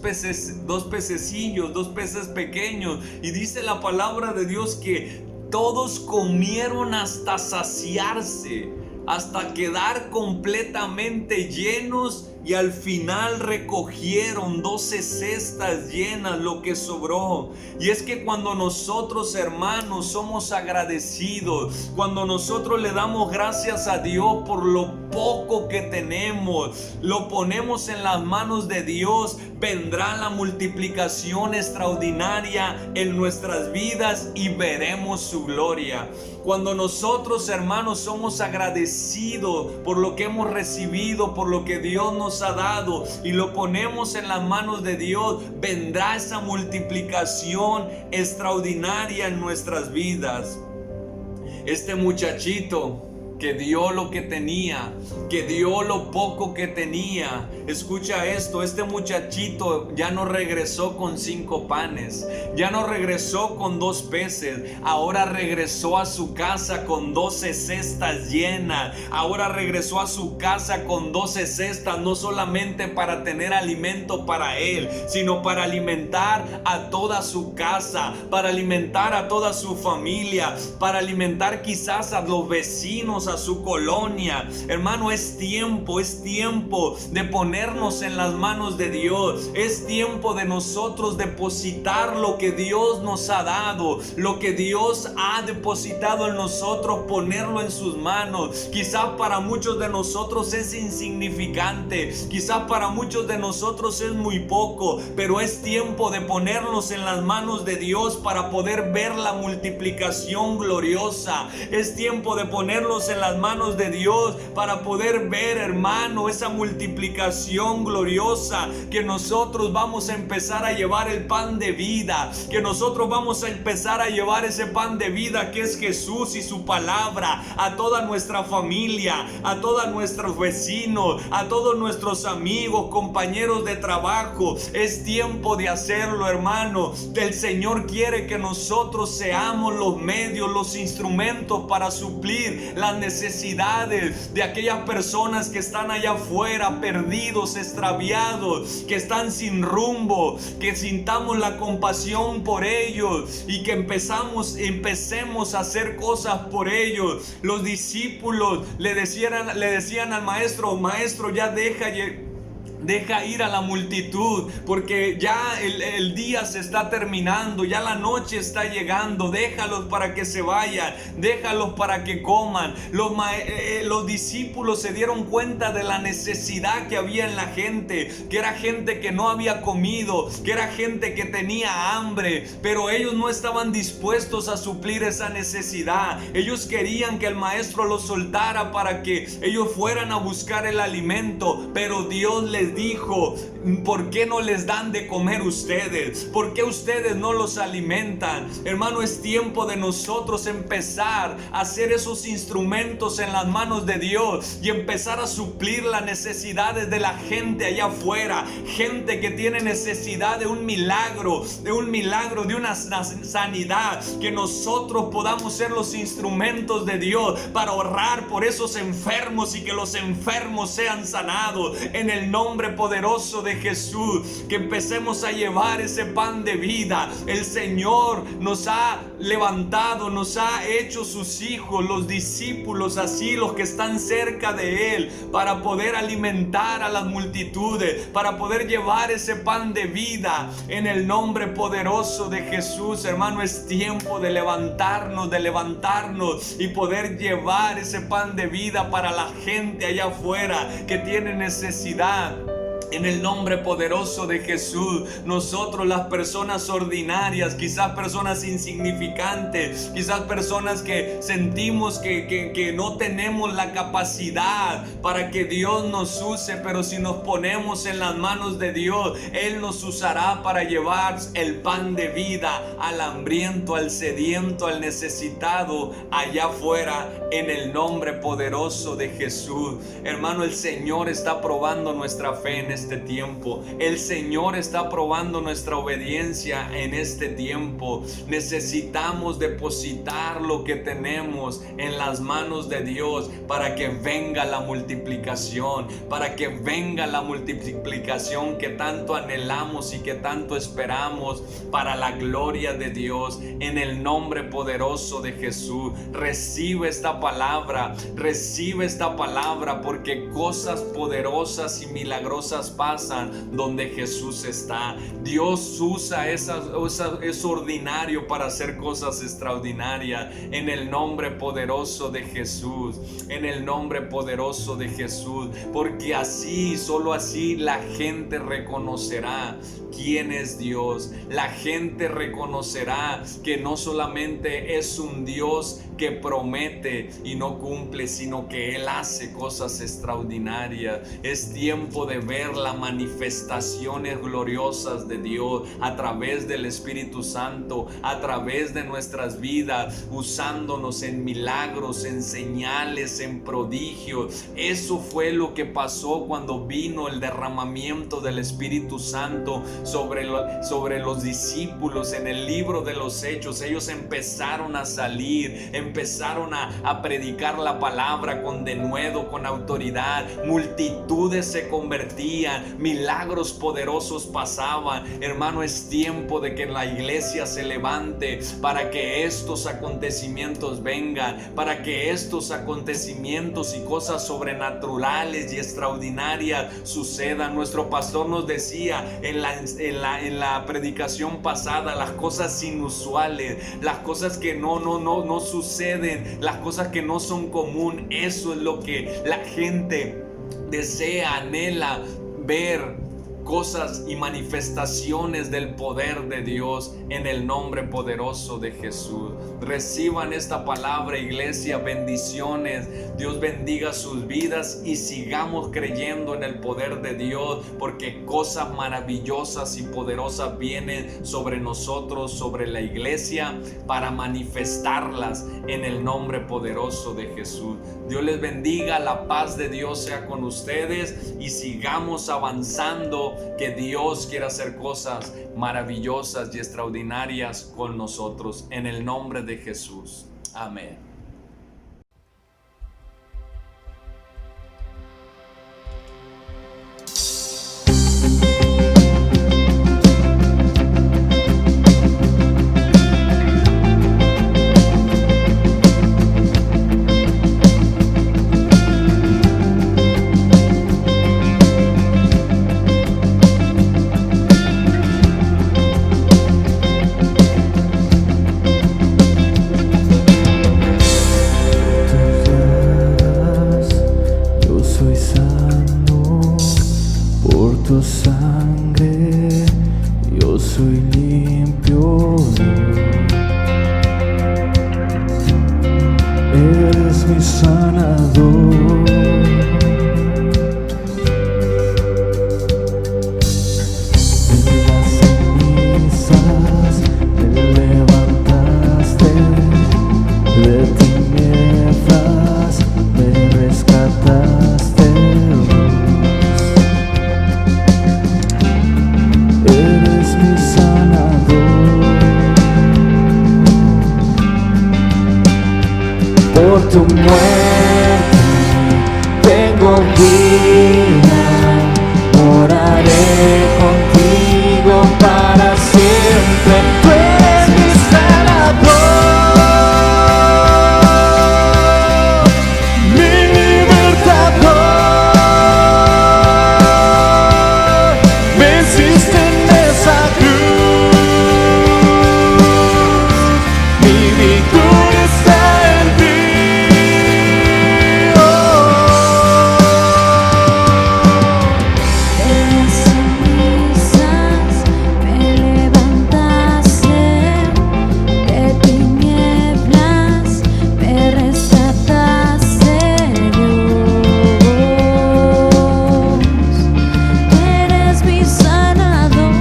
pececillos, 2 peces pequeños. Y dice la palabra de Dios que todos comieron hasta saciarse, hasta quedar completamente llenos, y al final recogieron 12 cestas llenas, lo que sobró. Y es que cuando nosotros, hermanos, somos agradecidos, cuando nosotros le damos gracias a Dios por lo poco que tenemos, lo ponemos en las manos de Dios, vendrá la multiplicación extraordinaria en nuestras vidas y veremos su gloria. Cuando nosotros, hermanos, somos agradecidos por lo que hemos recibido, por lo que Dios nos ha dado, y lo ponemos en las manos de Dios, vendrá esa multiplicación extraordinaria en nuestras vidas. Este muchachito que dio lo que tenía, que dio lo poco que tenía. Escucha esto, este muchachito ya no regresó con 5 panes, ya no regresó con 2 peces, ahora regresó a su casa con 12 cestas llenas. Ahora regresó a su casa con 12 cestas, no solamente para tener alimento para él, sino para alimentar a toda su casa, para alimentar a toda su familia, para alimentar quizás a los vecinos, a su colonia. Hermano, es tiempo de ponernos en las manos de Dios. Es tiempo de nosotros depositar lo que Dios nos ha dado, lo que Dios ha depositado en nosotros, ponerlo en sus manos. Quizás para muchos de nosotros es insignificante, quizás para muchos de nosotros es muy poco, pero es tiempo de ponernos en las manos de Dios para poder ver la multiplicación gloriosa. Es tiempo de ponerlos en las manos de Dios para poder ver, hermano, esa multiplicación gloriosa, que nosotros vamos a empezar a llevar el pan de vida, que nosotros vamos a empezar a llevar ese pan de vida que es Jesús y su palabra a toda nuestra familia, a todos nuestros vecinos, a todos nuestros amigos, compañeros de trabajo. Es tiempo de hacerlo, hermano. El Señor quiere que nosotros seamos los medios, los instrumentos para suplir las necesidades de aquellas personas que están allá afuera, perdidos, extraviados, que están sin rumbo, que sintamos la compasión por ellos y que empecemos a hacer cosas por ellos. Los discípulos le decían al maestro, ya deja Deja ir a la multitud, porque ya el día se está terminando, ya la noche está llegando. Déjalos para que se vayan, déjalos para que coman. Los discípulos se dieron cuenta de la necesidad que había en la gente, que era gente que no había comido, que era gente que tenía hambre, pero ellos no estaban dispuestos a suplir esa necesidad. Ellos querían que el maestro los soltara para que ellos fueran a buscar el alimento, pero Dios les dijo: ¿por qué no les dan de comer ustedes? ¿Por qué ustedes no los alimentan? Hermano, es tiempo de nosotros empezar a hacer esos instrumentos en las manos de Dios y empezar a suplir las necesidades de la gente allá afuera. Gente que tiene necesidad de un milagro, de una sanidad. Que nosotros podamos ser los instrumentos de Dios para orar por esos enfermos y que los enfermos sean sanados en el nombre poderoso de Jesús. Que empecemos a llevar ese pan de vida. El Señor nos ha levantado, nos ha hecho sus hijos, los discípulos, así los que están cerca de Él, para poder alimentar a las multitudes, para poder llevar ese pan de vida en el nombre poderoso de Jesús. Hermano, es tiempo de levantarnos y poder llevar ese pan de vida para la gente allá afuera que tiene necesidad. En el nombre poderoso de Jesús, nosotros, las personas ordinarias, quizás personas insignificantes, quizás personas que sentimos que no tenemos la capacidad para que Dios nos use, pero si nos ponemos en las manos de Dios, Él nos usará para llevar el pan de vida al hambriento, al sediento, al necesitado allá afuera, en el nombre poderoso de Jesús. Hermano, el Señor está probando nuestra fe en este tiempo. El Señor está probando nuestra obediencia en este tiempo. Necesitamos depositar lo que tenemos en las manos de Dios para que venga la multiplicación, que tanto anhelamos y que tanto esperamos, para la gloria de Dios, en el nombre poderoso de Jesús. Recibe esta palabra, porque cosas poderosas y milagrosas pasan donde Jesús está. Dios usa eso ordinario para hacer cosas extraordinarias, en el nombre poderoso de Jesús, porque así, solo así, la gente reconocerá quién es Dios. La gente reconocerá que no solamente es un Dios que promete y no cumple, sino que Él hace cosas extraordinarias. Es tiempo de ver las manifestaciones gloriosas de Dios a través del Espíritu Santo, a través de nuestras vidas, usándonos en milagros, en señales, en prodigios. Eso fue lo que pasó cuando vino el derramamiento del Espíritu Santo sobre los discípulos en el libro de los Hechos. Ellos empezaron a salir, empezaron a predicar la palabra con denuedo, con autoridad. Multitudes se convertían, milagros poderosos pasaban. Hermano, es tiempo de que la iglesia se levante para que estos acontecimientos vengan, para que estos acontecimientos y cosas sobrenaturales y extraordinarias sucedan. Nuestro pastor nos decía en la predicación pasada, las cosas inusuales, las cosas que no suceden, las cosas que no son común. Eso es lo que la gente desea, anhela ver. Cosas y manifestaciones del poder de Dios en el nombre poderoso de Jesús. Reciban esta palabra, iglesia. Bendiciones. Dios bendiga sus vidas y sigamos creyendo en el poder de Dios, porque cosas maravillosas y poderosas vienen sobre nosotros, sobre la iglesia, para manifestarlas en el nombre poderoso de Jesús. Dios les bendiga. La paz de Dios sea con ustedes y sigamos avanzando, que Dios quiera hacer cosas maravillosas y extraordinarias con nosotros, en el nombre de Jesús. Amén. tu sangre yo soy limpio. Eres mi sanador. De las cenizas me levantaste, de tinieblas me rescataste. Eres mi sanador. Por tu muerte tengo vida, moraré contigo para siempre. Tú eres mi sanador, mi libertador. Venciste en esa cruz, mi victoria está en ti. De las cenizas me levantaste, de tinieblas me rescataste, Dios. Eres mi sanador.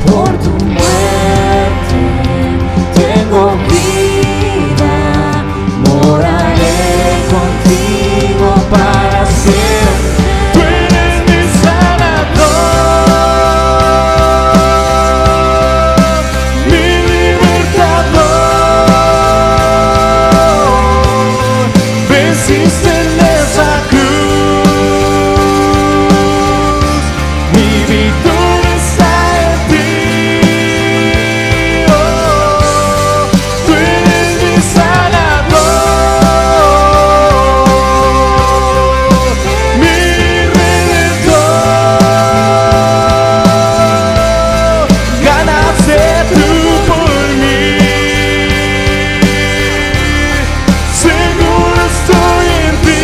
Por tu muerte tengo vida, moraré contigo para siempre. Tú eres mi sanador, mi libertador. Venciste en esa cruz, mi victoria está en ti. Oh, tú eres mi sanador, mi redentor. Ganaste tú por mí, seguro estoy en ti.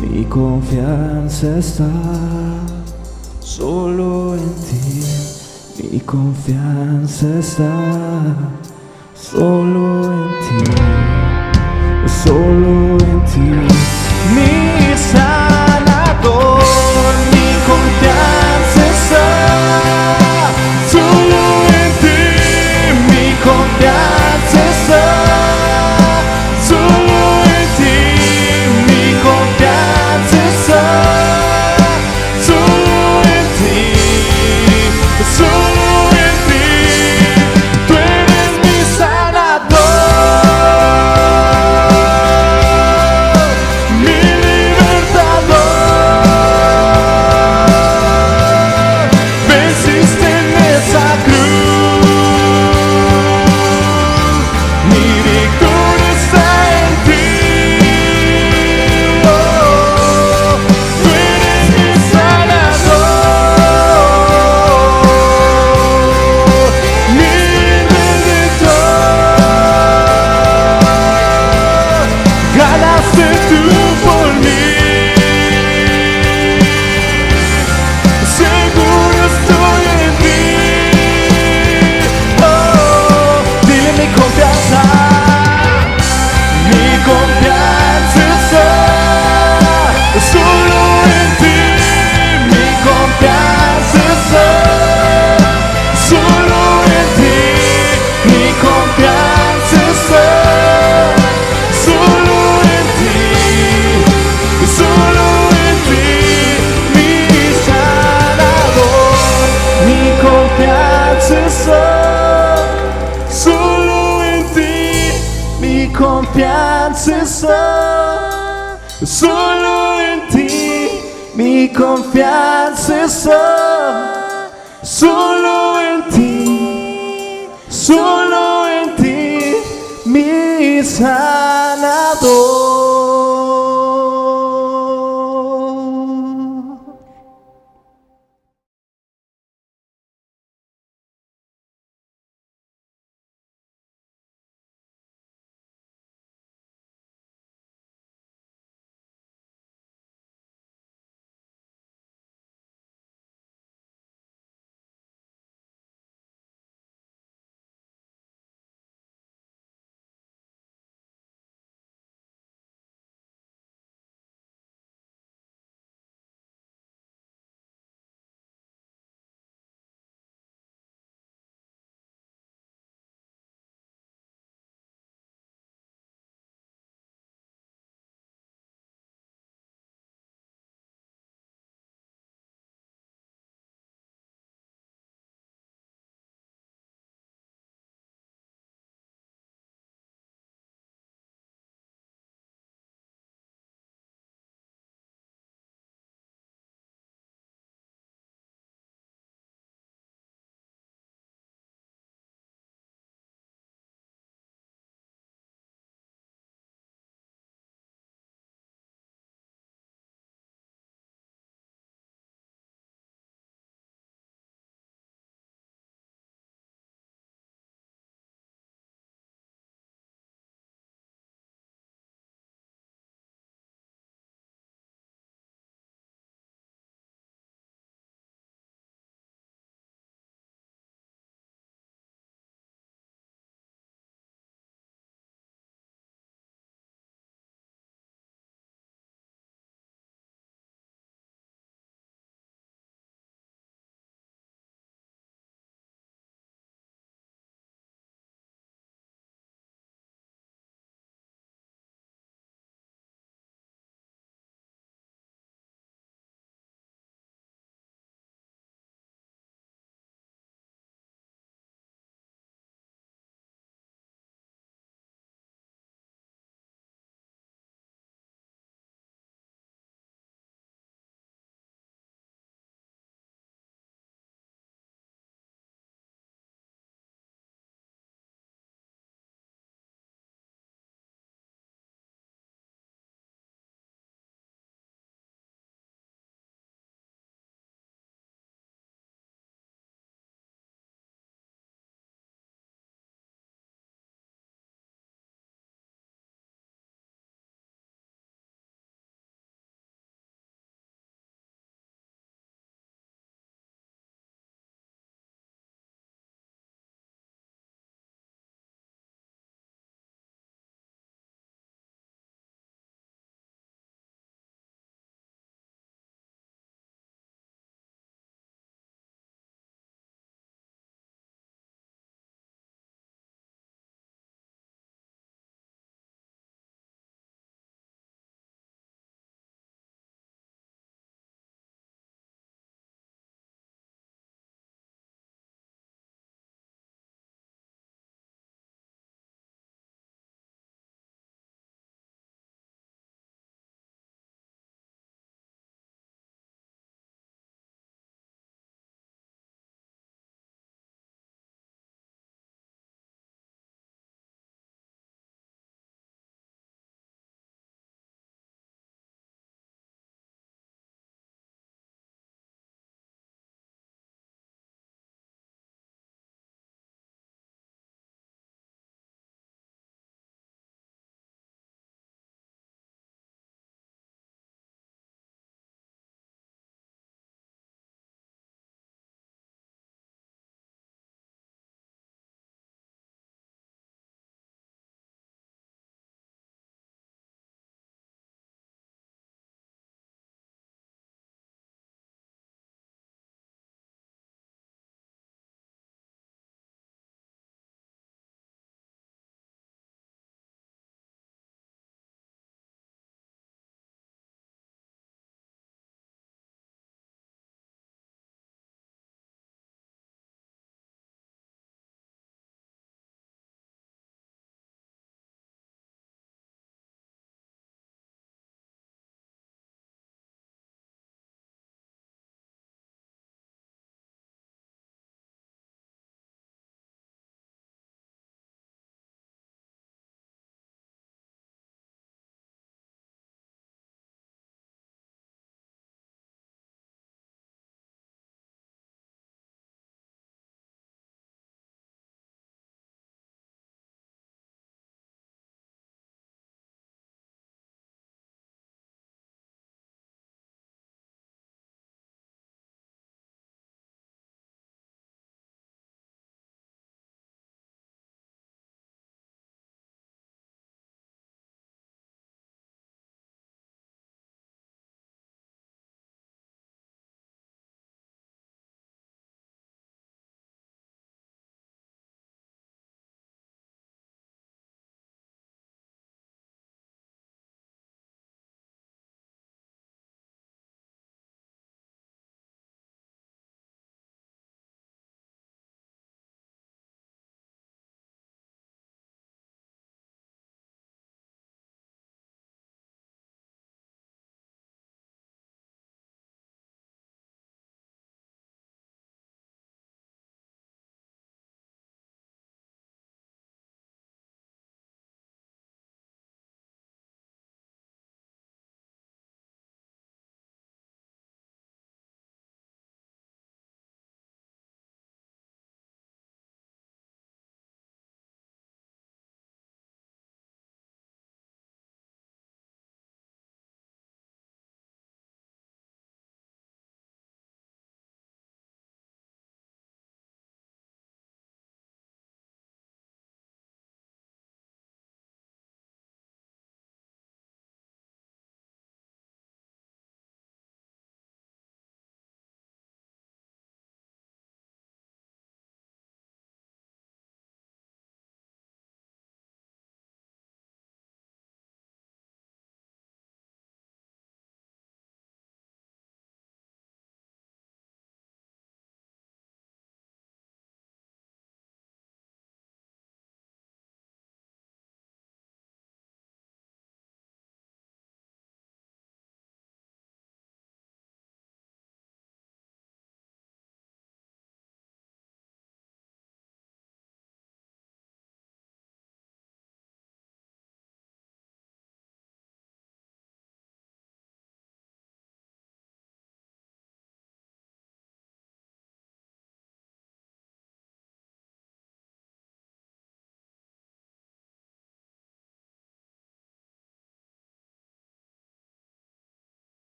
Mi confianza está solo en ti. Mi confianza está solo en ti, solo en ti. Mi sanador, mi confianza está solo en ti. Mi confianza está solo en ti. Mi confianza está solo en ti, solo en ti. Tú eres mi sanador, mi libertador. confianza está solo en ti, mi confianza está solo en ti, mi salvación.